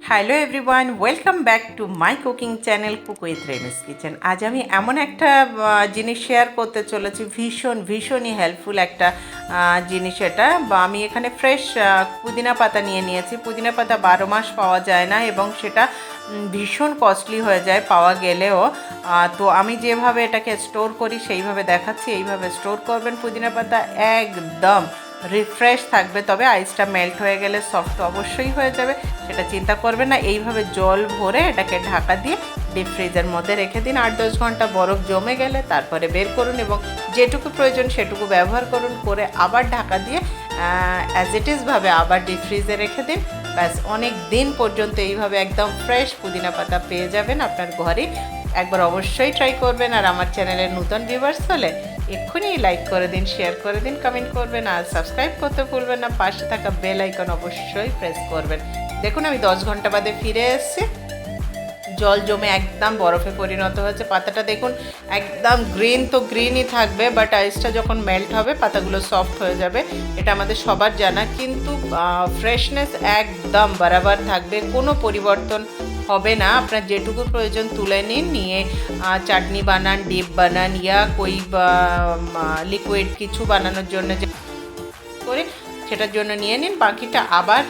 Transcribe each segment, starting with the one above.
Hello everyone, welcome back to my cooking channel cook with Remi's kitchen. আজ আমি এমন একটা জিনিস শেয়ার করতে চলেছি, ভীষণই হেল্পফুল একটা জিনিস এটা। বা আমি এখানে ফ্রেশ পুদিনা পাতা নিয়েছি। পুদিনা পাতা 12 মাস পাওয়া যায় না এবং সেটা ভীষণ কস্টলি হয়ে যায় পাওয়া গেলেও। তো আমি যেভাবে এটাকে স্টোর করি সেইভাবে দেখাচ্ছি। এইভাবে স্টোর করবেন পুদিনা পাতা, একদম রিফ্রেশ থাকবে। তবে আইসটা মেল্ট হয়ে গেলে সফট অবশ্যই হয়ে যাবে, সেটা চিন্তা করবেন না। এইভাবে জল ভরে এটাকে ঢাকা দিয়ে ডিপ ফ্রিজের মধ্যে রেখে দিন। 8-10 ঘন্টা বরফ জমে গেলে তারপরে বের করুন এবং যেটুকু প্রয়োজন সেটুকু ব্যবহার করুন। করে আবার ঢাকা দিয়ে অ্যাজ ইট ইজভাবে আবার ডিপ ফ্রিজে রেখে দিন। ব্যাস, অনেক দিন পর্যন্ত এইভাবে একদম ফ্রেশ পুদিনা পাতা পেয়ে যাবেন আপনার ঘরে। একবার অবশ্যই ট্রাই করবেন। আর আমার চ্যানেলের নতুন ভিউয়ার্স হলে এক্ষুনি লাইক করে দিন, শেয়ার করে দিন, কমেন্ট করবেন আর সাবস্ক্রাইব করতে ভুলবেন না। পাশে থাকা বেল আইকন অবশ্যই প্রেস করবেন। দেখুন, আমি 10 ঘন্টা বাদে ফিরে এসেছি। জল জমে একদম বরফে পরিণত হয়েছে। পাতাটা দেখুন, একদম গ্রিন তো গ্রিনই থাকবে, বাট আইসটা যখন মেল্ট হবে পাতাগুলো সফট হয়ে যাবে, এটা আমাদের সবার জানা। কিন্তু ফ্রেশনেস একদম বরাবর থাকবে, কোনো পরিবর্তন হবে না। আপনার যেটুকু প্রয়োজন তুলে নিন, নিয়ে চাটনি বানান, ডিপ বানান, ইয়া কই লিকুইড কিছু বানানোর জন্য যে করে সেটার জন্য নিয়ে নিন। বাকিটা আবার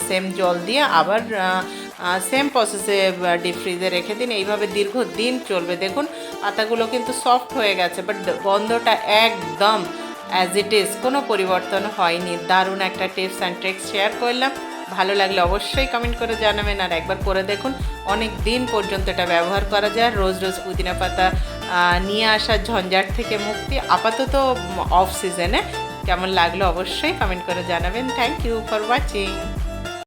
সেম জল দিয়ে আবার সেম প্রসেসে ডিপ ফ্রিজে রেখে দিন। এইভাবে দীর্ঘদিন চলবে। দেখুন, পাতাগুলো কিন্তু সফট হয়ে গেছে, বাট গন্ধটা একদম অ্যাজ ইট ইজ, কোনো পরিবর্তন হয়নি। দারুণ একটা টিপস অ্যান্ড ট্রিক্স শেয়ার করলাম। ভালো লাগলে অবশ্যই কমেন্ট করে জানাবেন। আর একবার করে দেখুন, অনেক দিন পর্যন্ত এটা ব্যবহার করা যায়। রোজ রোজ পুদিনা পাতা নিয়ে আসার ঝঞ্ঝাট থেকে মুক্তি, আপাতত অফ সিজনে। কেমন লাগলো অবশ্যই কমেন্ট করে জানাবেন। Thank you for watching.